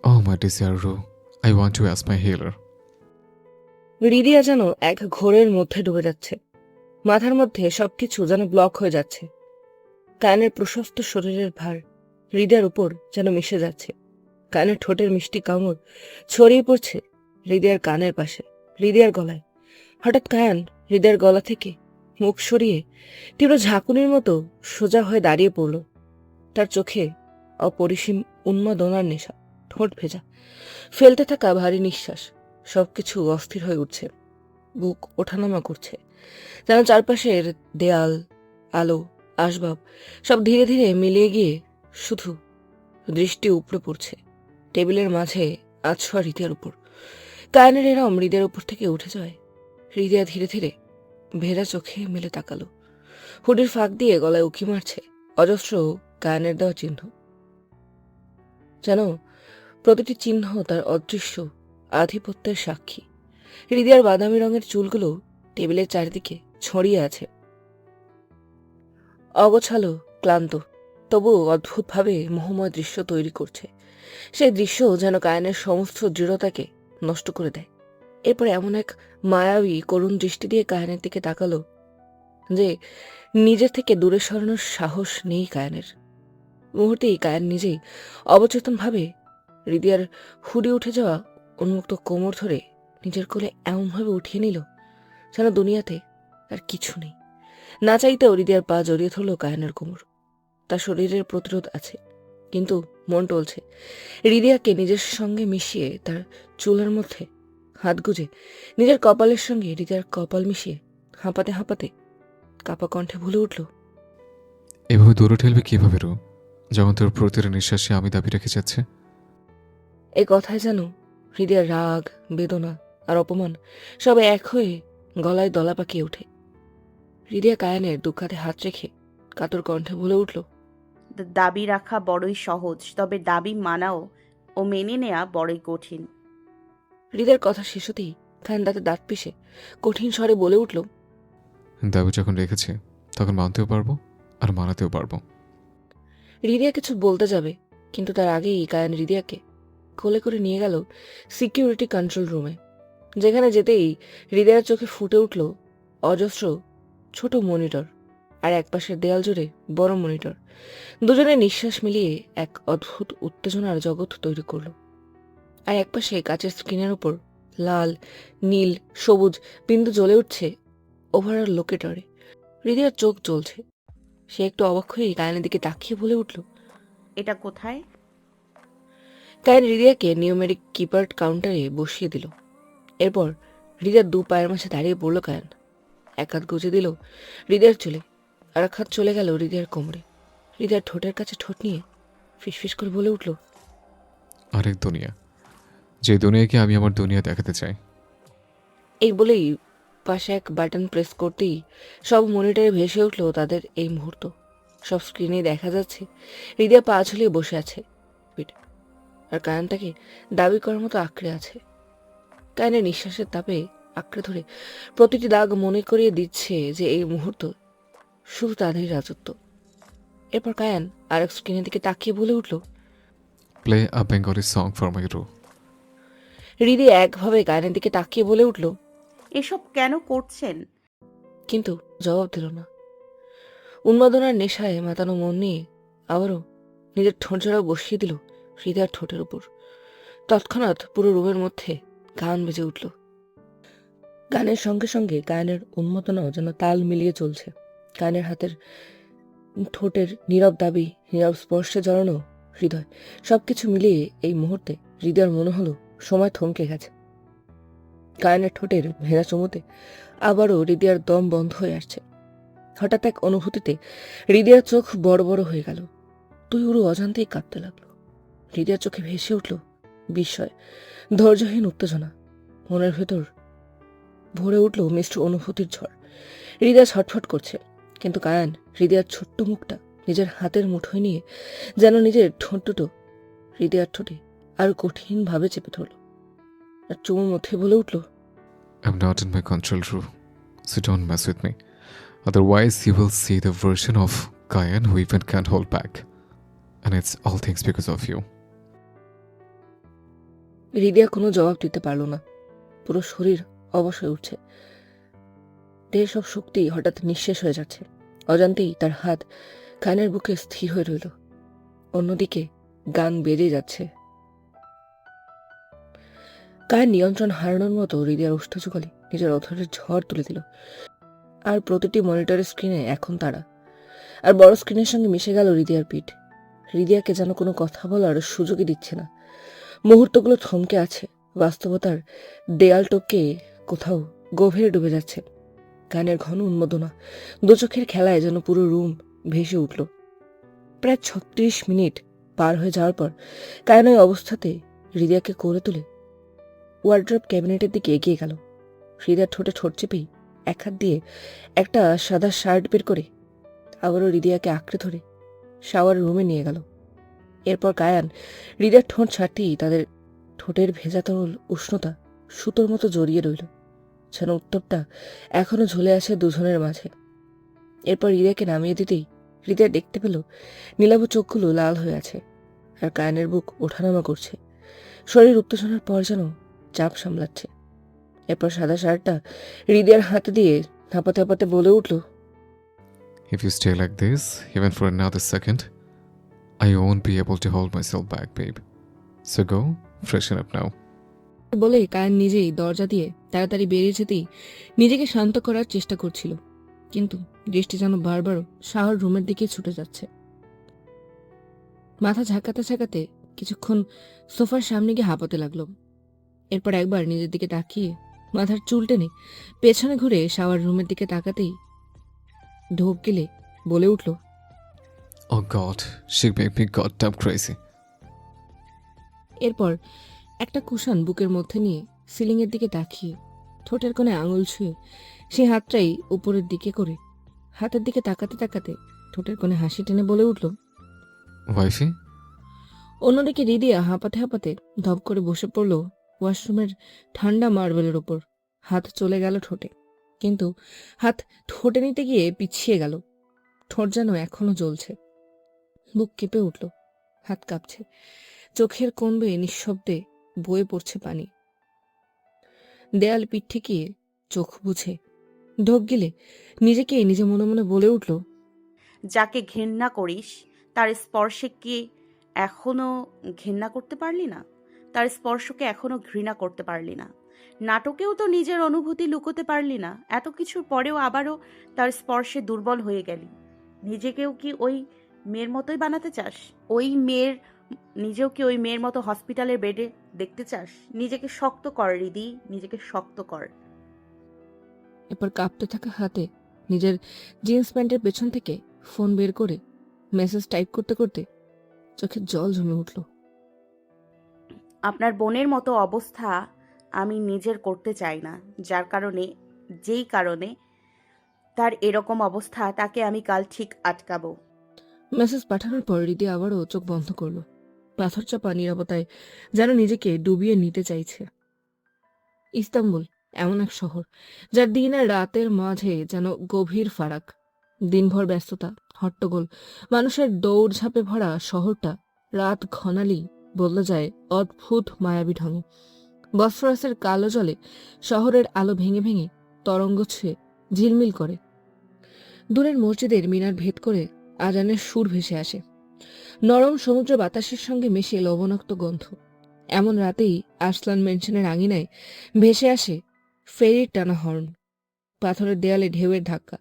Oh, my desire, Ru. I want to ask my healer. Ridiya যেন এক ঘোরের মধ্যে ডুবে যাচ্ছে। মাথার মধ্যে সবকিছু যেন ব্লক হয়ে যাচ্ছে। কানের প্রশস্ত শরীরের ভার হৃদয়ের উপর যেন মিশে যাচ্ছে। কানের ঠোঁটের মিষ্টি কামড় ছড়িয়ে পড়ছে হৃদয়ের কানের পাশে, হৃদয়ের গলায়। হঠাৎ কায়ান হৃদয়ের গলা থেকে মুখ সরিয়ে তীব্র ঝাঁকুনির মতো সোজা হয়ে দাঁড়িয়ে পড়ল। তার চোখে অপরিসীম উন্মাদনার নেশা, ঠোঁট ভেজা, ফেলতে থাকা ভারী নিঃশ্বাস। সবকিছু অস্থির হয়ে উঠছে, বুক ওঠানামা করছে, যেন চারপাশের দেয়াল, আলো, আসবাব সব ধীরে ধীরে মিলিয়ে গিয়ে শুধু দৃষ্টি উপড়ে পড়ছে টেবিলের মাঝে আছোয়া হৃদয়ের উপর। কায়নের এরম হৃদয়ের উপর থেকে উঠে যায়। হৃদয়া ধীরে ধীরে ভেজা চোখে মেলে তাকালো। হুডির ফাঁক দিয়ে গলায় উকি মারছে অজস্র কায়নের দেওয়া চিহ্ন, যেন প্রতিটি চিহ্ন তার অদৃশ্য আধিপত্যের সাক্ষী। হৃদয়ার বাদামি রঙের চুলগুলো টেবিলের চারিদিকে ছড়িয়ে আছে, অগোছালো, ক্লান্ত, তবুও অদ্ভুতভাবে মোহময় দৃশ্য তৈরি করছে। সেই দৃশ্য যেন কায়নের সমস্ত দৃঢ়তাকে নষ্ট করে দেয়। এরপর এমন এক মায়াবী করুণ দৃষ্টি দিয়ে কায়নের দিকে তাকালো যে নিজের থেকে দূরে সরানোর সাহস নেই কায়নের। মুহূর্তেই কায়ন নিজেই অবচেতনভাবে হৃদয়ার হুডে উঠে যাওয়া উন্মুক্ত কোমর ধরে নিজের কোলে এমনভাবে উঠিয়ে নিল যেন দুনিয়াতে আর কিছু নেই। না চাইতেও হৃদয়ার পা জড়িয়ে ধরল কায়নের কোমর। তার শরীরের প্রতিরোধ আছে, কিন্তু মন টলছে। হৃদয়াকে নিজের সঙ্গে মিশিয়ে তার চুলের মধ্যে হাত গুজে নিজের কপালের সঙ্গে হৃদয়ার কপাল মিশিয়ে হাঁপাতে হাঁপাতে কাপা কণ্ঠে ভুলে উঠল, এভাবে দূরে ঠেলবে কিভাবে, রু? যখন তোর প্রতিটা নিঃশ্বাসে আমি দাবি রেখে যাচ্ছে। এই কথায় যেন হৃদয়ের রাগ, বেদনা আর অপমান সব এক হয়ে গলায় দলা পাকিয়ে ওঠে। হৃদয়া কায়ানের দুঃখাতে হাত রেখে কাতর কণ্ঠে বলে উঠল, দাবি রাখা বড়ই সহজ, তবে দাবি মানাও ও মেনে নেয়া বড়ই কঠিন। হৃদয়ের কথা শেষ হতেই কায়ান দাঁতে দাঁত পিষে কঠিন স্বরে বলে উঠল, দাবি যখন রেখেছি তখন মানতেও পারবো আর মানাতেও পারবো। হৃদয়া কিছু বলতে যাবে, কিন্তু তার আগেই কায়ান হৃদয়াকে কোলে করে নিয়ে গেল সিকিউরিটি কন্ট্রোল রুমে, যেখানে যেতেই হৃদয়ের চোখে ফুটে উঠল অজস্র ছোট মনিটর আর একপাশের দেয়াল জুড়ে বড় মনিটর। দুজনে নিঃশ্বাস মিলিয়ে এক অদ্ভুত উত্তেজনার জগৎ তৈরি করল। আর একপাশে কাচের স্ক্রিনের উপর লাল, নীল, সবুজ বিন্দু জ্বলে উঠছে ওভারঅল লোকেটরে। হৃদয়ের চোখ জ্বলছে। সে একটু অবাক হয়ে কায়নের দিকে তাকিয়ে বলে উঠল, এটা কোথায়? কায়ন হৃদয়াকে নিউমেরিক কিপ্যাড কাউন্টারে বসিয়ে দিল। এরপর হৃদয়ের দু পায়ের মাঝে দাঁড়িয়ে পড়ল কায়ন। এক হাত গুজে দিল হৃদয়ের চুলে, আর এক হাত চলে গেল হৃদয়ের কোমরে। হৃদয়ের ঠোঁটের কাছে ঠোঁট নিয়ে ফিসফিস করে বলে উঠল, আরেক দুনিয়া, যে দুনিয়াকে আমি আমার দুনিয়া দেখাতে চাই। এই বলেই পাশে এক বাটন প্রেস করতেই সব মনিটরে ভেসে উঠল তাদের এই মুহূর্ত। সব স্ক্রিনে দেখা যাচ্ছে হৃদয় পা ঝুলিয়ে বসে আছে পিঠে, আর কায়ন তাকে দাবি করার মতো আঁকড়ে আছে। কায়নের নিঃশ্বাসের তাপে আঁকড়ে ধরে প্রতিটি দাগ মনে করিয়ে দিচ্ছে যে এই মুহূর্ত শুধু তাদেরই রাজত্ব। এরপর কায়ান আরেক স্ক্রিনের দিকে তাকিয়ে বলে উঠল, play a Bengali song for my রু। হৃদয় একভাবে কায়নের দিকে তাকিয়ে বলে উঠল, এসব কেন করছেন? কিন্তু জবাব দিল না। উন্মাদনার নেশায় মাতানো মন নিয়ে আবারও নিজের ঠোঁট জোড়া বসিয়ে দিল হৃদয়ের ঠোঁটের উপর। তৎক্ষণাৎ পুরো রুমের মধ্যে গান বেজে উঠল। গানের সঙ্গে সঙ্গে গায়নের উন্মাদনাও যেন তাল মিলিয়ে চলছে। গায়নের হাতের ঠোঁটের নীরব দাবি, নীরব স্পর্শে জড়ানো হৃদয়, সবকিছু মিলিয়ে এই মুহূর্তে হৃদয়ের মনে হলো সময় থমকে গেছে। গায়নের ঠোঁটের ভেজা চুমুতে আবারও হৃদয়ের দম বন্ধ হয়ে আসছে। হঠাৎ এক অনুভূতিতে হৃদয়ের চোখ বড় বড় হয়ে গেল। তুই ওর অজান্তেই কাঁদতে লাগলো। হৃদয়ের চোখে ভেসে উঠল বিস্ময়, ধৈর্যহীন উত্তেজনা। মনের ভেতর ভরে উঠল মিশ্র অনুভূতির ঝড়। হৃদয় ছটফট করছে, কিন্তু কায়ান হৃদয়ের ছোট্ট মুখটা নিজের হাতের মুঠোয় নিয়ে যেন নিজের ঠোঁট দুটো হৃদয়ের ঠোঁটে আরো কঠিনভাবে চেপে ধরল, আর চুমুর মধ্যে বলে উঠল, I'm not in my control, Ru. So don't mess with me. Otherwise, you will see the version of Kayan who even can't hold back. And it's all things because of you. Ridiya কোনো জবাব দিতে পারল না। পুরো শরীর অবশ হয়ে উঠছে। দেহের সব শক্তি হঠাৎ নিঃশেষ হয়ে যাচ্ছে। অজান্তেই তার হাত কানের বুকে স্থির হয়ে রইল। অন্যদিকে গান বেজে যাচ্ছে। কায়েন নিয়ন্ত্রণ হারানোর মতো রিদিয়ার ওষ্ঠযুগলে নিজের অধরের ঝড় তুলে দিল। আর প্রতিটি মনিটরের স্ক্রিনে এখন তারা। আর বড় স্ক্রিনের সঙ্গে মিশে গেল রিদিয়ার পিঠ। রিদিয়াকে যেন কোনো কথা বলার সুযোগই দিচ্ছে না। মুহূর্তগুলো থমকে আছে। বাস্তবতার দেয়াল টপকে কোথাও গভীরে ডুবে যাচ্ছে। গানের ঘন উন্মাদনা দু চোখের খেলায় যেন পুরো রুম ভেসে উঠল। প্রায় ৩৬ মিনিট পার হয়ে যাওয়ার পর কায়েন ওই অবস্থাতে হৃদয়াকে করে তুলে ওয়ার্ড্রপ ক্যাবিনেটের দিকে এগিয়ে গেল। হৃদয়ার ঠোঁটে ঠোঁট চেপেই এক হাত দিয়ে একটা সাদা শার্ট বের করে আবারও হৃদয়াকে আঁকড়ে ধরে শাওয়ার রুমে নিয়ে গেল। এরপর কায়ান হৃদয়ার ঠোঁট ছাড়তেই তাদের ঠোঁটের ভেজা তরল উষ্ণতা সুতোর মতো জড়িয়ে রইল, যেন উত্তরটা এখনো ঝুলে আছে দুজনের মাঝে। এরপর হৃদয়কে নামিয়ে দিতেই হৃদয় দেখতে পেল নীলাভ চোখগুলো লাল হয়ে আছে আর কায়ানের বুক ওঠানামা করছে। শরীর উত্তেজনার পর যেন চাপ সামলাচ্ছে। এরপর সাদা শার্টটা হৃদয়ের হাতে দিয়ে হাঁপাতে হাঁপাতে বলে উঠল, If you stay like this, even for another second, I won't be able to hold myself back, babe. So go, freshen up now. বলেই কায়ান নিজেই দরজা দিয়ে তাড়াতাড়ি বেরিয়ে যেতেই নিজেকে শান্ত করার চেষ্টা করছিল, কিন্তু দৃষ্টি যেন বারবার শাওয়ার রুমের দিকে ছুটে যাচ্ছে। মাথা ঝাঁকাতে ঝাঁকাতে কিছুক্ষণ সোফার সামনে গিয়ে হাঁপাতে লাগলো। এরপর একবার নিজের দিকে তাকিয়ে মাথার চুল টেনে পেছনে ঘুরে শাওয়ার রুমের দিকে তাকাতেই ঢোক গেলে বলে উঠল, Oh god, she made me goddamn crazy. এরপর একটা কুশন বুকের মধ্যে নিয়ে সিলিংয়ের দিকে তাকিয়ে ঠোঁটের কোণে আঙুল ছুঁয়ে সেই হাতটাই উপরের দিকে করে হাতের দিকে তাকাতে তাকাতে ঠোঁটের কোণে হাসি টেনে বলে উঠল। Wifey? অন্যদিকে রিদিয়া হাঁপাতে হাঁপাতে ধপ করে বসে পড়ল ওয়াশরুমের ঠান্ডা মার্বেলের ওপর। হাত চলে গেল ঠোঁটে, কিন্তু হাত ঠোঁটে নিতে গিয়ে পিছিয়ে গেল। ঠোঁট যেন এখনো জ্বলছে। বুক কেঁপে উঠল, হাত কাঁপছে, চোখের কোণ বেয়ে নিঃশব্দে বয়ে পড়ছে পানি। দেয়াল পিঠ ঠেকিয়ে চোখ বুঝে ঢোক গেলে নিজেকে নিজে মনে মনে বলে উঠল, যাকে ঘৃণা করিস তার স্পর্শে কি এখনো ঘৃণা করতে পারলি না? তার স্পর্শকে এখনো ঘৃণা করতে পারলি না? নাটকেও তো নিজের অনুভূতি লুকোতে পারলি না। এত কিছুর পরেও আবারও তার স্পর্শে দুর্বল হয়ে গেলি। নিজেকেও কি ওই মেয়ের মতোই বানাতে চাস? নিজেও কি ওই মেয়ের মতো হসপিটালের বেডে দেখতে চাস? নিজেকে শক্ত কর রিদি, নিজেকে শক্ত কর। এরপর কাঁপতে থাকা হাতে নিজের জিন্স প্যান্টের পেছন থেকে ফোন বের করে মেসেজ টাইপ করতে করতে চোখে জল জমে উঠল। আপনার বোনের মতো অবস্থা আমি নিজের করতে চাই না। যেই কারণে তার এরকম অবস্থা, তাকে আমি কাল ঠিক আটকাবো। মেসেজ পাঠানোর পর রীতি আবারও চোখ বন্ধ করলো। পাথর চাপা নীরবতায় যেন নিজেকে ডুবিয়ে নিতে চাইছে। ইস্তাম্বুল এমন এক শহর যার দিন আর রাতের মাঝে যেন গভীর ফারাক। দিনভর ব্যস্ততা, হট্টগোল, মানুষের দৌড়ঝাঁপে ভরা শহরটা রাত ঘনালেই বদলে যায় অদ্ভুত মায়াবী ঢঙে। বসফরাসের কালো জলে শহরের আলো ভেঙে ভেঙে তরঙ্গ ছুঁয়ে ঝিলমিল করে। দূরের মসজিদের মিনার ভেদ করে আজানের সুর ভেসে আসে। নরম সমুদ্র বাতাসের সঙ্গে মিশে লবণাক্ত গন্ধ। এমন রাতেই আরসলান মেনশনের আঙিনায় ভেসে আসে ফেরির টানা হর্ন। পাথরের দেয়ালে ঢেউয়ের ধাক্কা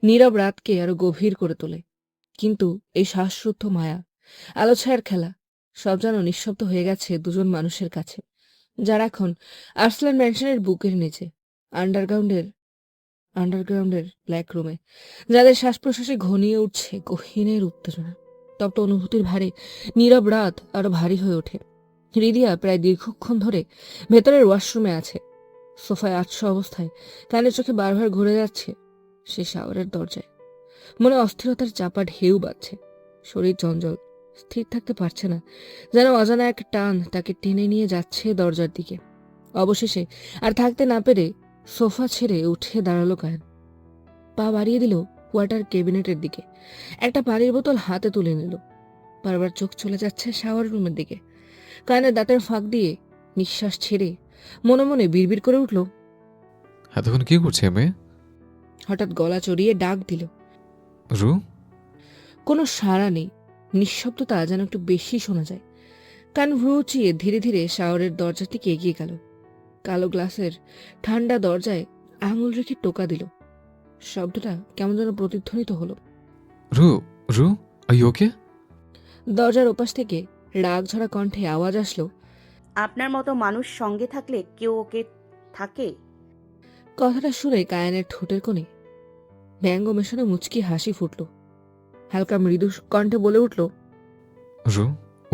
নীরব রাতকে আরো গভীর করে তোলে। কিন্তু এই শ্বাসরুদ্ধ মায়া, আলো ছায়ার খেলা সব যেন নিঃশব্দ হয়ে গেছে দুজন মানুষের কাছে, যারা এখন আরসলান ম্যানশনের বুকের নিচে আন্ডারগ্রাউন্ডের ব্ল্যাক রুমে, যাদের শ্বাস প্রশ্বাসে ঘনিয়ে উঠছে গহীনের উত্তেজনা। তপ্ত অনুভূতির ভারে নীরব রাত আরো ভারী হয়ে ওঠে। রিদিয়া প্রায় দীর্ঘক্ষণ ধরে ভেতরের ওয়াশরুমে আছে, সোফায় আটশো অবস্থায়, কানের চোখে বারবার ঘুরে যাচ্ছে সে শাওয়ারের দরজায়। মনে অস্থিরতার চাপা ঢেউ বাজছে, শরীর চঞ্চল, স্থির থাকতে পারছে না, যেন অজানা এক টান তাকে টেনে নিয়ে যাচ্ছে দরজার দিকে। অবশেষে আর থাকতে না পেরে সোফা ছেড়ে উঠে দাঁড়ালো কায়ান। পা বাড়িয়ে দিল ওয়াটার ক্যাবিনেটের দিকে, একটা পানির বোতল হাতে তুলে নিল। বারবার চোখ চলে যাচ্ছে শাওয়ার রুমের দিকে। কায়ানের দাঁতের ফাঁক দিয়ে নিঃশ্বাস ছেড়ে মনে মনে বিড়বিড় করে উঠল। এতক্ষণ কি করছে মেয়ে? হঠাৎ গলা চড়িয়ে ডাক দিল। রু? কোনো সাড়া নেই, নিঃশব্দতা যেন একটু বেশি শোনা যায়। কান ভ্রুচিয়ে ধীরে ধীরে শাওয়ারের দরজার দিকে এগিয়ে গেল। কালো গ্লাসের ঠান্ডা দরজায় আঙুল রেখে টোকা দিল। শব্দটা কেমন যেন প্রতিধ্বনিত হলো। রু? রু, আর ইউ ওকে? দরজার ওপাশ থেকে রাগ ঝরা কণ্ঠে আওয়াজ আসলো। আপনার মতো মানুষ সঙ্গে থাকলে কেউ ওকে থাকে? কথাটা শুনে কায়ানের ঠোঁটের কোণে ব্যঙ্গ মেশানো মুচকি হাসি ফুটল। হালকা মৃদু কণ্ঠে বলে উঠল, রু,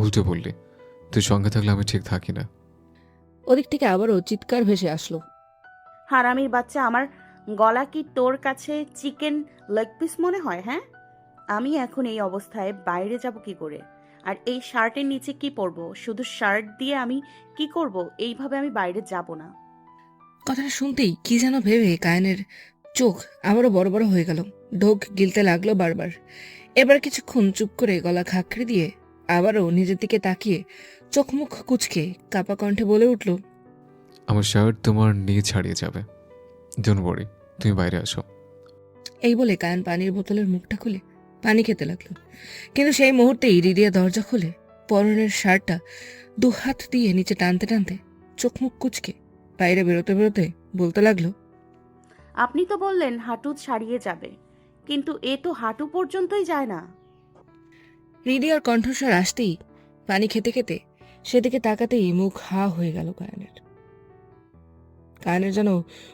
উল্টে বললি। তুই সঙ্গে থাকলে আমি ঠিক থাকি না। ওদিক থেকে আবারও চিৎকার ভেসে আসলো। হারামির বাচ্চা, আমার গলা কি তোর কাছে চিকেন লেগ পিস মনে হয়? হ্যাঁ, আমি এখন এই অবস্থায় বাইরে যাব কি করে? আর এই শার্টের নিচে কি পরবো? শুধু শার্ট দিয়ে আমি কি করব? এইভাবে আমি বাইরে যাব না। কথাটা শুনতেই কি যেন ভেবে কায়ানের চোখ আবারও বড় বড় হয়ে গেল। ঢোক গিলতে লাগলো বারবার। এবার কিছুক্ষণ চুপ করে গলা খাঁকড়ে দিয়ে আবারও নিজের দিকে তাকিয়ে চোখ মুখ কুচকে কাপা কণ্ঠে বলে উঠল, আমার শার্ট তোমার নিয়ে ছাড়িয়ে যাবে। ডোন্ট ওয়ারি, তুমি বাইরে আসো। এই বলে কায়ান পানির বোতলের মুখটা খুলে পানি খেতে লাগলো। কিন্তু সেই মুহূর্তেই রিদিয়া দরজা খুলে পরনের শার্টটা দুহাত দিয়ে নিচে টানতে টানতে চোখ মুখ কুচকে বাইরে বেরোতে বেরোতে বলতে লাগলো, আপনি তো বললেন হাঁটু ছাড়িয়ে যাবে, কিন্তু এ তো হাঁটু পর্যন্তই যায় না। রিদিয়ার কণ্ঠস্বর আসতেই পানি খেতে খেতে সেদিকে তাকাতেই মুখ হা হয়ে গেল কায়ানের। কায়ানের যেন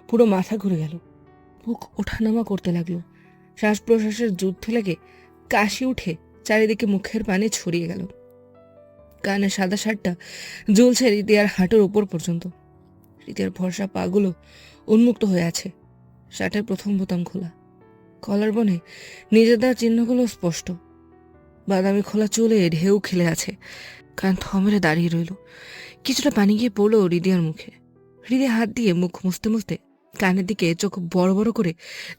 পুরো মাথা ঘুরে গেল। বুক ওঠানামা করতে লাগলো। শ্বাস প্রশ্বাসের যুদ্ধ লেগে কাশি উঠে চারিদিকে মুখের পানি ছড়িয়ে গেল। কায়ানের সাদা শার্টটা ঝুলছে রিদিয়ার হাঁটুর উপর পর্যন্ত। রিদিয়ার ভরসা পাগুলো উন্মুক্ত হয়ে আছে। শার্টের প্রথম বোতাম খোলা, কলার বনে নিজের দেওয়া চিহ্নগুলো স্পষ্ট। বাদামি খোলা চুলে ঢেউ খেলে আছে। কান থমেরে দাঁড়িয়ে রইল। কিছুটা পানি গিয়ে পড়লো রিদিয়ার মুখে। হৃদয় হাত দিয়ে মুখ মুছতে মুছতে কানের দিকে চোখ বড় বড় করে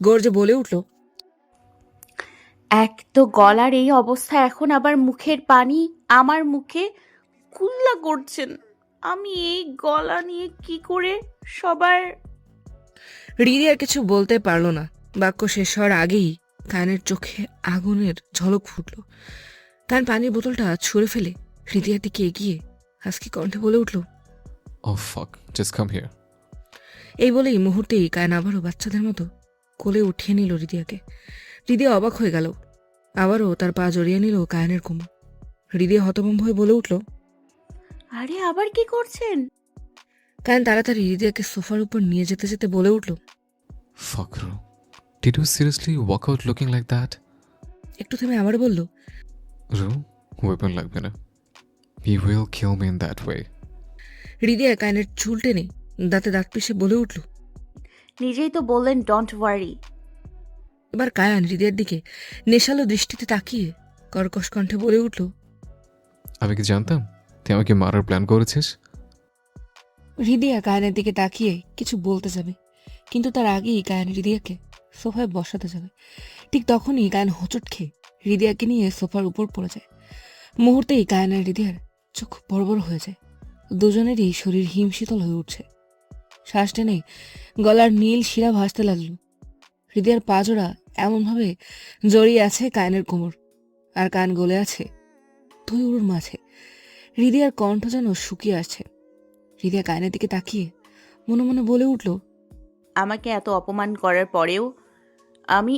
গর্জে বলে উঠল, এক তো গলার এই অবস্থা, এখন আবার মুখের পানি আমার মুখে কুল্লা করছেন। আমি এই গলা নিয়ে কি করে সবার... রিদি আর কিছু বলতে পারল না। বাক্য শেষ হওয়ার আগেই কানের চোখে আগুনের ঝলক ফুটল। কান পানির বোতলটা ছুঁড়ে ফেলে হৃদয়ের দিকে এগিয়ে হাসকি কণ্ঠে বলে উঠল, Oh fuck, just come here. এই বলেই মুহূর্তেই কায়ন আবারও বাচ্চাদের মতো কোলে উঠিয়ে নিল হৃদিয়াকে। হৃদয় অবাক হয়ে গেল। আবারও তার পা জড়িয়ে নিল কায়নের কোমর। হৃদয় হতভম্ব হয়ে বলে উঠল, আরে আবার কি করছেন? কায়ন তাড়াতাড়ি হৃদয়কে সোফার উপর নিয়ে যেতে যেতে বলে উঠল, Fuck, Ru. Did you seriously walk out looking like that? একটু থেমে আবার বলল, Ru, weapon লাগবে না. You will kill me in that way. হৃদয় কায়নের চুল টেনে দাঁতে দাঁত পিষে বলে উঠল। নিজেই তো বললেন ডোন্ট ওয়ারি। এবার কায়ান হৃদয়ের দিকে নেশালো দৃষ্টিতে তাকিয়ে কর্কশ কণ্ঠে বলে উঠল, আমি কি জানতাম তুই আমাকে মারার প্ল্যান করেছিস? হৃদয়া কায়ানের দিকে তাকিয়ে কিছু বলতে যাবে, কিন্তু তার আগেই কায়ান হৃদয়াকে সোফায় বসাতে যাবে। ঠিক তখনই কায়ান হোঁচট খেয়ে হৃদয়াকে নিয়ে সোফার উপর পড়ে যায়। মুহূর্তেই কায়ানের হৃদয়ার চোখ বড় বড় হয়ে যায়। দুজনেরই শরীর হিমশীতল হয়ে উঠছে। শ্বাস টেনে গলার নীল শিরা ভাসতে লাগলো। হৃদয়ার পাজোড়া এমনভাবে জড়িয়ে আছে কায়ানের কোমর, আর কান গলে আছে দুই উড়ুর মাঝে। হৃদয়ার কণ্ঠ যেন শুকিয়ে আসছে। হৃদয়া কায়নের দিকে তাকিয়ে মনে মনে বলে উঠল, আমাকে এত অপমান করার পরেও আমি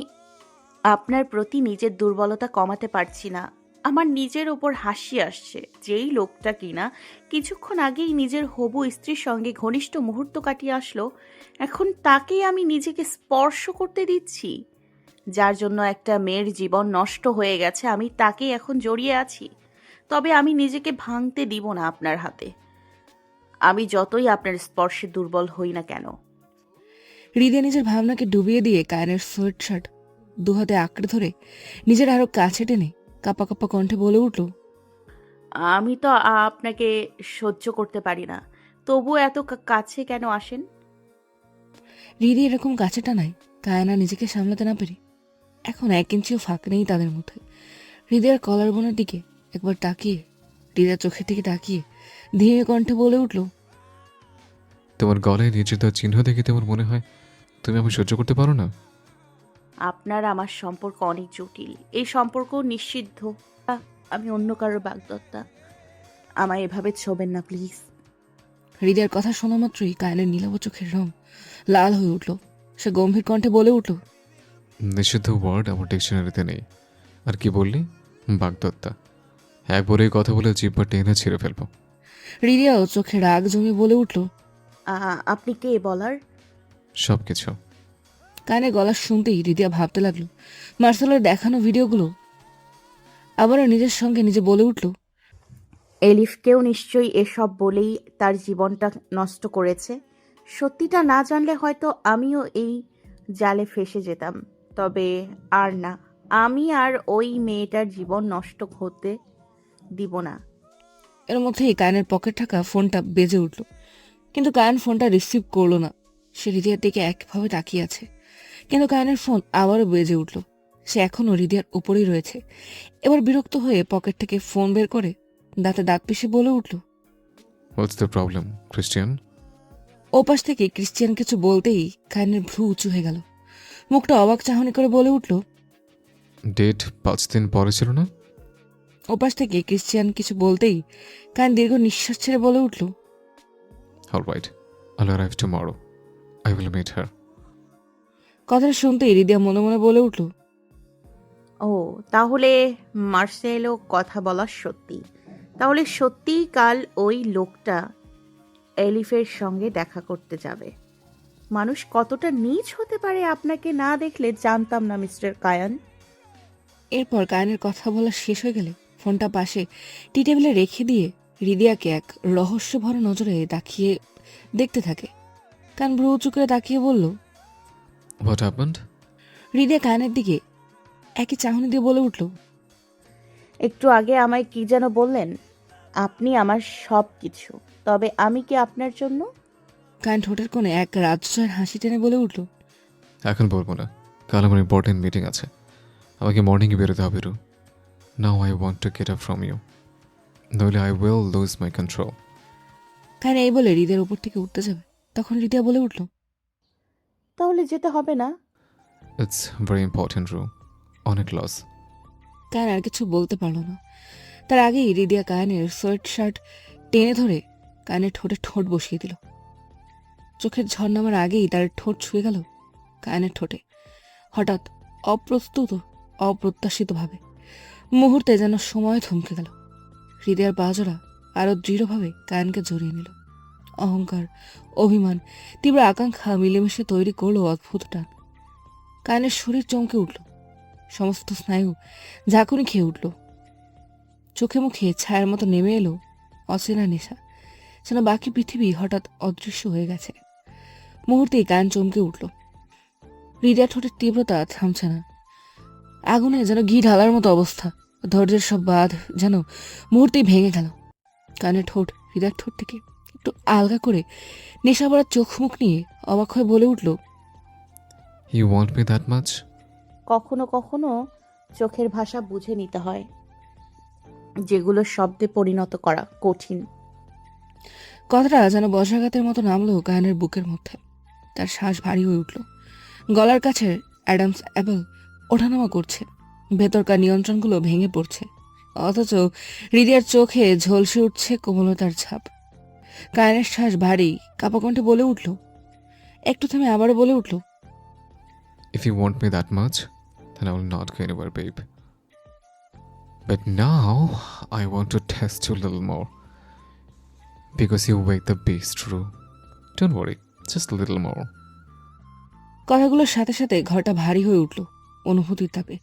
আপনার প্রতি নিজের দুর্বলতা কমাতে পারছি না। আমার নিজের ওপর হাসি আসছে। যেই লোকটা কিনা কিছুক্ষণ আগেই নিজের হবু স্ত্রীর সঙ্গে ঘনিষ্ঠ মুহূর্ত কাটিয়ে আসলো, এখন তাকেই আমি নিজেকে স্পর্শ করতে দিচ্ছি। যার জন্য একটা মেয়ের জীবন নষ্ট হয়ে গেছে, আমি তাকেই এখন জড়িয়ে আছি। তবে আমি নিজেকে ভাঙতে দিব না আপনার হাতে, আমি যতই আপনার স্পর্শে দুর্বল হই না কেন। হৃদয় নিজের ভাবনাকে ডুবিয়ে দিয়ে কায়নের সোয়েট শার্ট দুহাতে আঁকড়ে ধরে নিজের আরো কাছে টেনে কাপা কাপা কণ্ঠে বলে উঠল, আমি তো আপনাকে সহ্য করতে পারি না, তবু এত কাছে কেন আসেন? হৃদয় এরকম কাছে টানায় কায়না নিজেকে সামলাতে না পেরে এখন 1 ইঞ্চিও ফাঁক নেই তাদের মধ্যে। হৃদয়ের কলার বোনের দিকে একবার তাকিয়ে হৃদয়ের চোখের দিকে তাকিয়ে ধীরে কণ্ঠে বলে উঠল, তোমার গলায় নির্জনতার চিহ্ন দেখে তোমার মনে হয় তুমি আমি সহ্য করতে পারো না। আপনার আমার সম্পর্ক অনেক জটিল। এই সম্পর্ক নিষিদ্ধ। আমি অন্য কারোর বাগদত্তা। আমায় এভাবে ছোবেন না প্লিজ। হৃদয়ের কথা শোনা মাত্রই কায়নের নীলাভ চোখের রং লাল হয়ে উঠল। সে গম্ভীর কণ্ঠে বলে উঠল, নিষিদ্ধ ওয়ার্ড আমার ডিকশনারিতে নেই। আর কি বললি? বাগদত্তা। একবারে এই কথা বলে জিব্বা টেনে ছিঁড়ে ফেলবো। হৃদয়াও চোখে রাগ জমিয়ে বলে উঠল, আপনি কে বলার? সব কিছু। কানে গলা শুনতেই হৃদয়া ভাবতে লাগলো মার্সেলের দেখানো ভিডিওগুলো। আবারও নিজের সঙ্গে নিজে বলে উঠল, এলিফকেও নিশ্চয়ই এসব বলেই তার জীবনটা নষ্ট করেছে। সত্যিটা না জানলে হয়তো আমিও এই জালে ফেসে যেতাম। তবে আর না, আমি আর ওই মেয়েটার জীবন নষ্ট হতে দিব না। এর মধ্যেই কায়নের পকেট থাকা ফোনটা বেজে উঠল, কিন্তু কায়ন ফোনটা রিসিভ করলো না। সে হৃদয়ার দিকে একভাবে তাকিয়ে আছে, কিন্তু কায়নের ফোন আবারও বেজে উঠল। সে এখনও হৃদয়ার উপরেই রয়েছে। এবার বিরক্ত হয়ে পকেট থেকে ফোন বের করে দাঁতে দাঁত পিষে বলে উঠল। What's the problem, Christian? ওপাশ থেকে ক্রিশ্চিয়ান কিছু বলতেই কায়নের ভ্রু উঁচু হয়ে গেল। মুখটা অবাক চাহনি করে বলে উঠল। ডেট 5 দিন পরে ছিল না? ওপাশ থেকে ক্রিশ্চিয়ান কিছু বলতেই কায়ন দীর্ঘ নিঃশ্বাস ছেড়ে বলে উঠল, alright, I'll arrive tomorrow. I will meet her. কথাটা শুনতেই হৃদয়া মনে মনে বলে উঠল, ও তাহলে মার্সেলও কথা বলা সত্যি। তাহলে সত্যিই কাল ওই লোকটা এলিফের সঙ্গে দেখা করতে যাবে। মানুষ কতটা নীচ হতে পারে আপনাকে না দেখলে জানতাম না মিস্টার কায়ান। এরপর কায়নের কথা বলা শেষ হয়ে গেলে ফোনটা পাশে টি টেবিলে রেখে দিয়ে হৃদয়াকে এক রহস্য ভরা নজরে তাকিয়ে দেখতে থাকে। কান ভ্রু উঁচু করে তাকিয়ে বলল, What happened? হৃদয়া কায়নের দিকে একই চাহনি দিয়ে বলে উঠল, একটু আগে আমায় কি যেন বললেন? আপনি আমার সব কিছু, তবে আমি কি আপনার জন্য? কায়ন ঠোঁটের কোণে এক রাজ্যের হাসি টেনে বলে উঠল, এখন বলবো না, কাল আমার ইম্পর্টেন্ট মিটিং আছে। আমাকে মর্নিংয়ে বেরোতে হবে রু। Now I want to get up from you, নইলে I will lose my control. কায়ন এই বলে হৃদয়ের উপর থেকে উঠতে যাবে, তখন হৃদয়া বলে উঠল, তাহলে যেতে হবে না। ইটস ভেরি ইম্পর্টেন্ট রু, অনেক লস। কায়ন আর কিছু বলতে পারল না। তার আগেই হৃদয়া কায়নের সোয়েট শার্ট টেনে ধরে কায়নের ঠোঁটে ঠোঁট বসিয়ে দিল। চোখের ঝড় নামার আগেই তার ঠোঁট ছুঁয়ে গেল কায়নের ঠোঁটে। হঠাৎ অপ্রস্তুত অপ্রত্যাশিতভাবে মুহূর্তে যেন সময় থমকে গেল। হৃদয়ের বাজরা আরো দৃঢ়ভাবে কায়নকে জড়িয়ে নিল। অহংকার, অভিমান, তীব্র আকাঙ্ক্ষা মিলেমিশে তৈরি করলো অদ্ভুত টান। কায়নের শরীর চমকে উঠল, সমস্ত স্নায়ু ঝাঁকুনি খেয়ে উঠল। চোখে মুখে ছায়ার মতো নেমে এলো অচেনা নেশা, যেন বাকি পৃথিবী হঠাৎ অদৃশ্য হয়ে গেছে। মুহূর্তেই কান চমকে উঠল। হৃদয় ঠোঁটের তীব্রতা থামছে না, আগুনে যেন ঘি ঢালার মতো অবস্থা। ধৈর্যের সব বাঁধ যেন মুহূর্তেই ভেঙে গেল। কানের ঠোঁট হৃদয়ের ঠোঁট থেকে একটু আলগা করে নেশা ভরা চোখ মুখ নিয়ে অবাক হয়ে বলে উঠল, you want me that much? কখনো কখনো চোখের ভাষা বুঝে নিতে হয়, যেগুলো শব্দে পরিণত করা কঠিন। কথাটা যেন বজ্রাঘাতের মতো নামলো কায়নের বুকের মধ্যে। তার শ্বাস ভারী হয়ে উঠল। গলার কাছে অ্যাডামস অ্যাপেল ওঠানামা করছে, ভেতরকার নিয়ন্ত্রণগুলো ভেঙে পড়ছে। অথচ হৃদয়ের চোখে ঝলসে উঠছে কোমলতার ছাপ। কায়নের শ্বাস ভারী, কাপা কণ্ঠে বলে উঠল, একটু থেমে আবারও বলে উঠল, If you want me that much, then I will not go anywhere, babe. But now, I want to test you a little more. Because you wake the beast, Rue. Don't worry, just a little more. কথাগুলোর সাথে সাথে ঘরটা ভারী হয়ে উঠল অনুভূতির তাপে।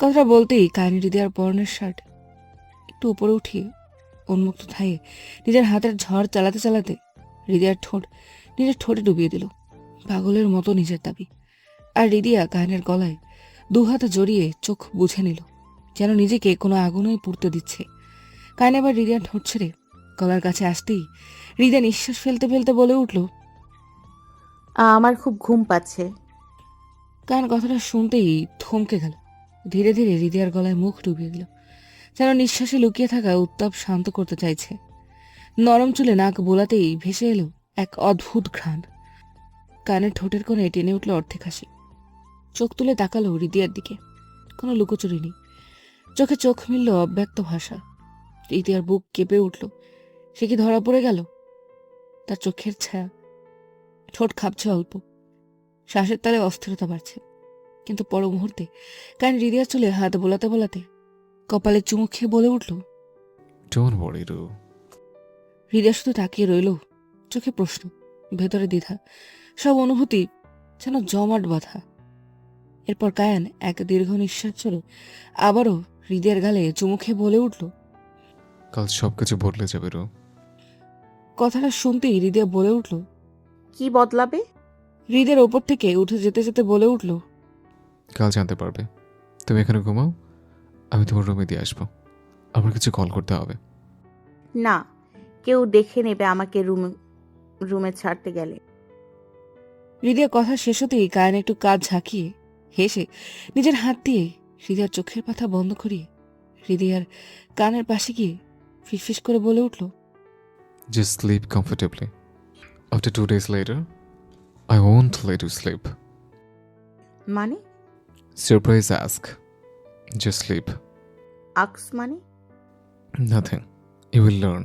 কথাটা বলতেই কায়নের হৃদয়ের পরনের শার্ট একটু উপরে উঠিয়ে উন্মুক্ত থায়ে নিজের হাতের ঝড় চালাতে চালাতে হৃদয়ের ঠোঁট নিজের ঠোঁটে ডুবিয়ে দিল। পাগলের মতো নিজের দাবি। আর হৃদয়া কায়নের গলায় দু হাতে জড়িয়ে চোখ বুঝে নিল, যেন নিজেকে কোনো আগুনেই পুড়তে দিচ্ছে। কায়ন এবার হৃদয়ার ঠোঁট ছেড়ে গলার কাছে আসতেই হৃদয়া নিঃশ্বাস ফেলতে ফেলতে বলে উঠল, আমার খুব ঘুম পাচ্ছে। কায়ন কথাটা শুনতেই থমকে গেল। ধীরে ধীরে হৃদয়ার গলায় মুখ ডুবিয়ে দিল, যেন নিঃশ্বাসে লুকিয়ে থাকা উত্তাপ শান্ত করতে চাইছে। নরম চুলে নাক বোলাতেই ভেসে এলো এক অদ্ভুত ঘ্রাণ। কানের ঠোঁটের কোণে টেনে উঠল অর্ধেক হাসি। চোখ তুলে তাকালো হৃদিয়ার দিকে। কোনো লুকোচুরি নেই, চোখে চোখ মিলল অব্যক্ত ভাষা। হৃদিয়ার বুক কেঁপে উঠল। সে কি ধরা পড়ে গেল? তার চোখের ছায়া, ঠোঁট খাপছে অল্প, শ্বাসের তালে অস্থিরতা বাড়ছে। কিন্তু পর মুহূর্তে কান হৃদিয়ার চুলে হাত বোলাতে বোলাতে কপালে চুমুক খেয়ে বলে উঠল। ডোন্ট ওয়ারি রু। হৃদয় শুধু তাকিয়ে রইল, চোখে প্রশ্ন, ভেতরে দ্বিধা, সব অনুভূতি যেন জমাট বাঁধা। এরপর কায়ান এক দীর্ঘ নিঃশ্বাস ছেড়ে আবারও হৃদয়ের গালে চুমু খেয়ে বলে উঠল। কাল সবকিছু বদলে যাবে রু। কথাটা শুনতেই হৃদয় বলে উঠল। কি বদলাবে? হৃদয়ের ওপর থেকে উঠে যেতে যেতে বলে উঠল। কাল জানতে পারবে। তুমি এখানে ঘুমাও, আমি তোমার রুমে দিয়ে আসবো। আমার কিছু কল করতে হবে। না, কেউ দেখে নেবে আমাকে রুমে ছাড়তে গেলে। হৃদয়ের কথা শেষ হতেই কায়ান একটু কাজ ঝাঁকিয়ে হেসে নিজের হাত দিয়ে হৃদয়ের চোখের পাতা বন্ধ করিয়ে হৃদয়ার কানের পাশে গিয়ে ফিসফিস করে বলে উঠল। Just sleep comfortably. After 2 days later, I won't let you sleep. মানে? Surprise ask. Just sleep. আক্স মানে? Nothing. You will learn.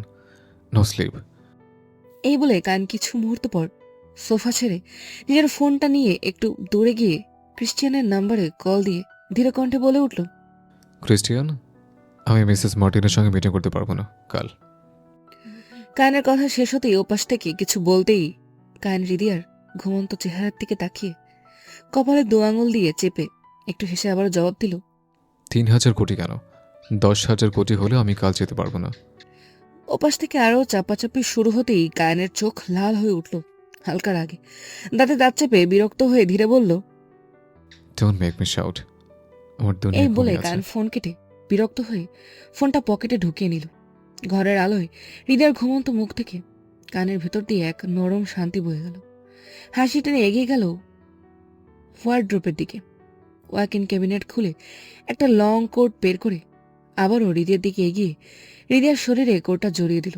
No sleep. এই বলে কায়ান কিছু মুহূর্ত পর সোফা ছেড়ে নিজের ফোনটা নিয়ে একটু দূরে গিয়ে ক্রিশ্চিয়ানের নাম্বারে কল দিয়ে ধীরে কণ্ঠে বলে উঠল। ক্রিস্টিয়ান, আমি মিসেস মার্টিনের সঙ্গে মিটিং করতে পারবো না কাল। কায়ানের কথা শেষ হতেই ওপাশ থেকে কিছু বলতেই কায়ান হৃদয়ার ঘুমন্ত চেহারার দিকে তাকিয়ে কপালে 2 আঙুল দিয়ে চেপে একটু হেসে আবার জবাব দিল। 3,000 কোটি কেন, 10,000 কোটি হলেও আমি কাল যেতে পারবো না। ওপাশ থেকে আরো চাপাচাপি শুরু হতেই কায়ানের চোখ লাল হয়ে উঠল হালকা রাগে। দাঁতে দাঁত চেপে বিরক্ত হয়ে ধীরে বলল। Don't make me shout. আমার দুনিয়া এই বলে ঘুমিয়ে আছে। কায়ান ফোন কেটে বিরক্ত হয়ে ফোনটা পকেটে ঢুকিয়ে নিল। ঘরের আলোয় হৃদয়ের ঘুমন্ত মুখ থেকে কানের ভেতর দিয়ে এক নরম শান্তি বয়ে গেল। হাসি টেনে এগিয়ে গেল ওয়ার্ড্রোপের দিকে। ওয়াক ইন ক্যাবিনেট খুলে একটা লং কোট বের করে আবারও হৃদয়ের দিকে এগিয়ে হৃদয়ের শরীরে কোটটা জড়িয়ে দিল।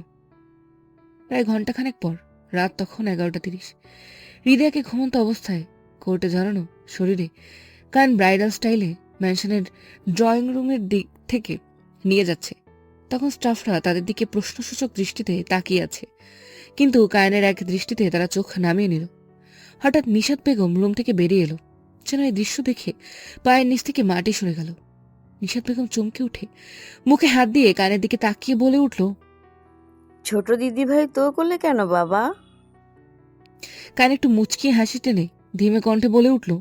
প্রায় ঘন্টাখানেক পর, রাত তখন 11:30, হৃদয়কে ঘুমন্ত অবস্থায় কোর্টে জড়ানো শরীরে কায়ান ব্রাইডাল স্টাইলে ম্যানশনের ড্রয়িং রুমের দিক থেকে নিয়ে যাচ্ছে। তখন স্টাফরা তাদের দিকে প্রশ্নসূচক দৃষ্টিতে তাকিয়ে আছে, কিন্তু কায়ানের এক দৃষ্টিতে তারা চোখ নামিয়ে নিল। হঠাৎ নিশাত বেগম রুম থেকে বেরিয়ে এলো। যেন এই দৃশ্য দেখে পায়ের নিচ থেকে মাটি সরে গেল। নিশাত বেগম চমকে উঠে মুখে হাত দিয়ে কানের দিকে তাকিয়ে বলে উঠল। ছোট দিদি ভাই তো করলে কেন বাবা? কান একটু মুচকিয়ে হাসি টেনে ধীমে কণ্ঠে বলে উঠল।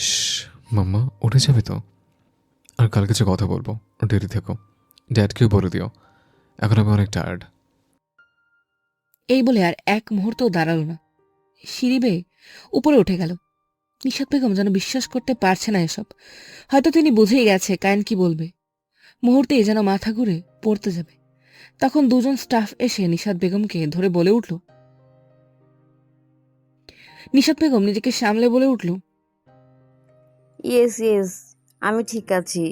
শশ, মাম্মা উঠে যাবে তো? আর কাল কিছু কথা বলবো, দেরি থেকো। ড্যাডকেও বলে দিও, এখন আমি অনেক টায়ার্ড। এই বলে আর এক মুহূর্ত দাঁড়ালো না, সিঁড়ি বেয়ে উপরে উঠে গেল। নিশাত বেগম যেন বিশ্বাস করতে পারছে না এসব। হয়তো তিনি বুঝেই গেছে কায়ন কি বলবে। মুহূর্তেই যেন মাথা ঘুরে পড়তে যাবে। তখন 2 জন স্টাফ এসে নিশাত বেগমকে ধরে বলে উঠল। নিশাত বেগম নিজেকে সামলে বলে উঠল। ইয়েস ইয়েস, আমি ঠিক আছি।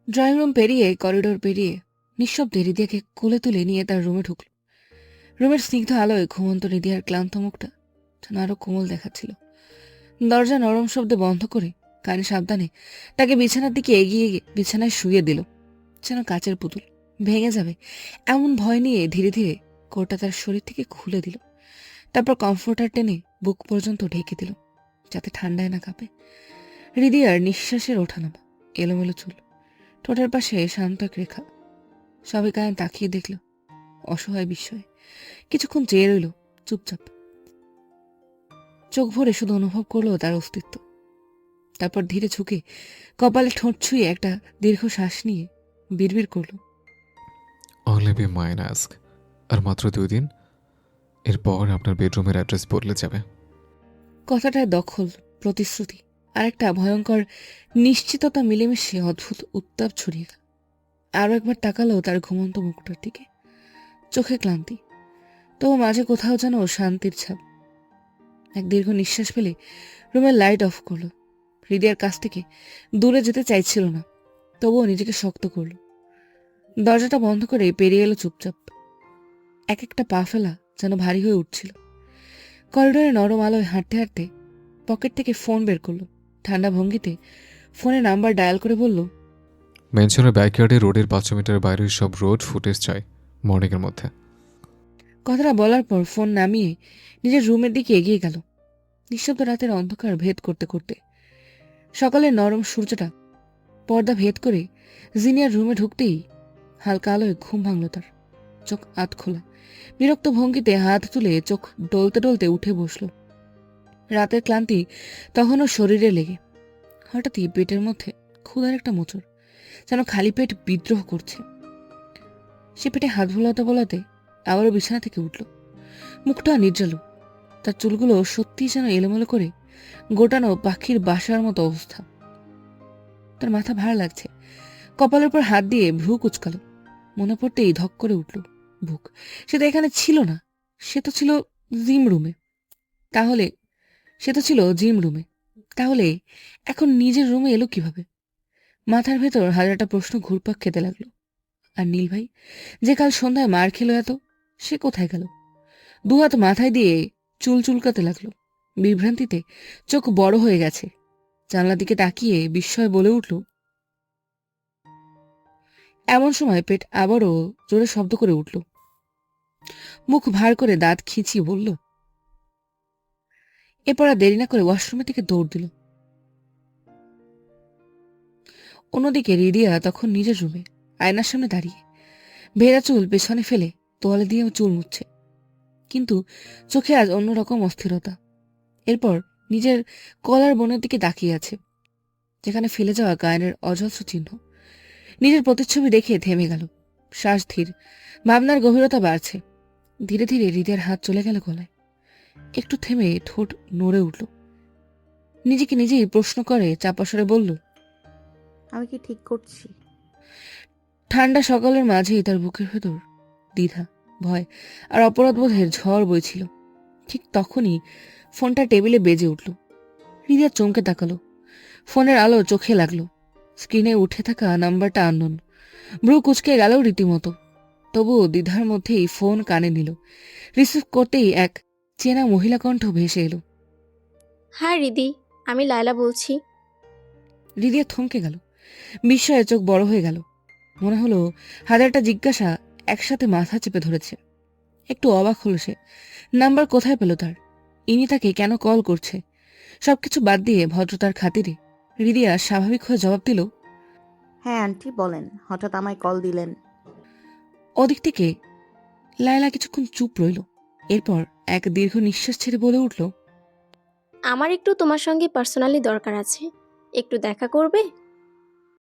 ড্রয়িং রুম পেরিয়ে করিডোর পেরিয়ে নিঃশব্দে হৃদিয়াকে কোলে তুলে নিয়ে তার রুমে ঢুকল। রুমের স্নিগ্ধ আলোয় ঘুমন্ত হৃদিয়ার ক্লান্ত মুখটা যেন আরো কোমল দেখাচ্ছিল। দরজা নরম শব্দে বন্ধ করে কানে সাবধানে তাকে বিছানার দিকে এগিয়ে গিয়ে বিছানায় শুয়ে দিল। যেন কাচের পুতুল ভেঙে যাবে এমন ভয় নিয়ে ধীরে ধীরে কোটটা তার শরীর থেকে খুলে দিল। তারপর কমফোর্টার টেনে বুক পর্যন্ত ঢেকে দিল, যাতে ঠান্ডায় না কাঁপে। হৃদিয়ার নিঃশ্বাসের ওঠানামা, এলোমেলো চুল, ঠোঁটের পাশে শান্ত এক রেখা, সবাই কায়ন তাকিয়ে দেখল অসহায় বিস্ময়ে। কিছুক্ষণ চেয়ে রইল চুপচাপ, চোখ ভরে শুধু অনুভব করলো তার অস্তিত্ব। তারপর ধীরে ঝুঁকে কপালে ঠোঁট ছুঁয়ে একটা দীর্ঘ শ্বাস নিয়ে বিড়বিড় করল। Only be mine ask. আর মাত্র 2 দিন, এরপর আপনার বেডরুমের অ্যাড্রেস বদলে যাবে। কথাটায় দখল, প্রতিশ্রুতি আর একটা ভয়ঙ্কর নিশ্চিততা মিলেমিশে অদ্ভুত উত্তাপ ছড়িয়ে গেল। আরো একবার তাকালো তার ঘুমন্ত মুখটার দিকে, চোখে ক্লান্তি, তবু মাঝে কোথাও যেন শান্তির ছাপ। এক দীর্ঘ নিঃশ্বাস ফেলে রুমের লাইট অফ করলো। হৃদয়ের কাছ থেকে দূরে যেতে চাইছিল না, তবুও নিজেকে শক্ত করলো। দরজাটা বন্ধ করে পেরিয়ে এলো চুপচাপ। এক একটা পা ফেলা যেন ভারী হয়ে উঠছিল। করিডোরে নরম আলোয় হাঁটতে হাঁটতে পকেট থেকে ফোন বের করলো। ঠান্ডা ভঙ্গিতে ফোনে নাম্বার ডায়াল করে বলল, মেনশনের ব্যাকইয়ার্ডে রোডের 500 মিটার বাইরের সব রোড ফুটেজ চাই মর্নিংয়ের মধ্যে। কথাটা বলার পর ফোন নামিয়ে নিজের রুমের দিকে এগিয়ে গেল, নিঃশব্দ রাতের অন্ধকার ভেদ করতে করতে। সকালের নরম সূর্যটা পর্দা ভেদ করে জিনিয়ার রুমে ঢুকতেই হালকা আলোয় ঘুম ভাঙল তার। চোখ আধ খোলা, বিরক্ত ভঙ্গিতে হাত তুলে চোখ ডলতে ডলতে উঠে বসল। রাতের ক্লান্তি তখনও শরীরে লেগে। হঠাৎই পেটের মধ্যে ক্ষুধার একটা মোচড়, যেন খালি পেট বিদ্রোহ করছে। সে পেটে হাত বোলাতে বোলাতে আবারও বিছানা থেকে উঠল। মুখটা নির্জলু, তার চুলগুলো সত্যিই যেন এলোমেলো করে গোটানো পাখির বাসার মতো অবস্থা। তার মাথা ভার লাগছে, কপালের উপর হাত দিয়ে ভ্রু কুচকালো। মনে পড়তেই ধক করে উঠল বুক। সে তো এখানে ছিল না, সে তো ছিল জিম রুমে। তাহলে এখন নিজের রুমে এলো কিভাবে? মাথার ভেতর হাজারটা প্রশ্ন ঘুরপাক খেতে লাগলো। আর নীল ভাই, যে কাল সন্ধ্যায় মার খেলো এত, সে কোথায় গেল? দুহাত মাথায় দিয়ে চুল চুলকাতে লাগলো। বিভ্রান্তিতে চোখ বড় হয়ে গেছে। জানলার দিকে তাকিয়ে বিস্ময় বলে উঠল। এমন সময় পেট আবারও জোরে শব্দ করে উঠল। মুখ ভার করে দাঁত খিঁচিয়ে বলল, এরপর আর দেরি না করে ওয়াশরুমের দিকে দৌড় দিল। অন্যদিকে রিদিয়া তখন নিজের রুমে আয়নার সামনে দাঁড়িয়ে ভেজা চুল পেছনে ফেলে তোয়ালে দিয়ে চুল মুছছে, কিন্তু চোখে আজ অন্যরকম অস্থিরতা। এরপর নিজের কলার বোনের দিকে তাকিয়ে আছে, যেখানে ফেলে যাওয়া গায়নের অজস্র চিহ্ন। নিজের প্রতিচ্ছবি দেখে থেমে গেল। শ্বাস ধীর, ভাবনার গভীরতা বাড়ছে। ধীরে ধীরে হৃদয়ের হাত চলে গেল গলায়। একটু থেমে ঠোঁট নড়ে উঠল। নিজেকে নিজেই প্রশ্ন করে চাপা স্বরে বলল, আমি কি ঠিক করছি? ঠান্ডা সকালের মাঝেই তার বুকের ভেতর দ্বিধা, ভয় আর অপরাধবোধের ঝড় বইছিল। ঠিক তখনই ফোনটা টেবিলে বেজে উঠল। হৃদয় চমকে তাকালো। ফোনের আলো চোখে লাগলো। স্ক্রিনে উঠে থাকা নাম্বারটা আননোন। ব্রু কুচকে গেল রীতিমতো। তবুও দ্বিধার মধ্যেই ফোন কানে নিল। রিসিভ করতেই এক চেনা মহিলা কণ্ঠ ভেসে এলো। হ্যাঁ রিদি, আমি লায়লা বলছি। হৃদয় থমকে গেল। বিস্ময়ে চোখ বড় হয়ে গেল। মনে হলো হাজারটা জিজ্ঞাসা একসাথে মাথা চেপে ধরেছে। একটু অবাক হলো সে। নাম্বার কোথায় পেল তার? ইনি তাকে কেন কল করছে? সবকিছু বাদ দিয়ে ভদ্রতার খাতিরে হৃদয়া স্বাভাবিক হয়ে জবাব দিল, হ্যাঁ আন্টি বলেন, হঠাৎ আমায় কল দিলেন? ওদিক থেকে লায়লা কিছুক্ষণ চুপ রইল। এরপর এক দীর্ঘ নিঃশ্বাস ছেড়ে বলে উঠল, আমার একটু তোমার সঙ্গে পার্সোনালি দরকার আছে, একটু দেখা করবে?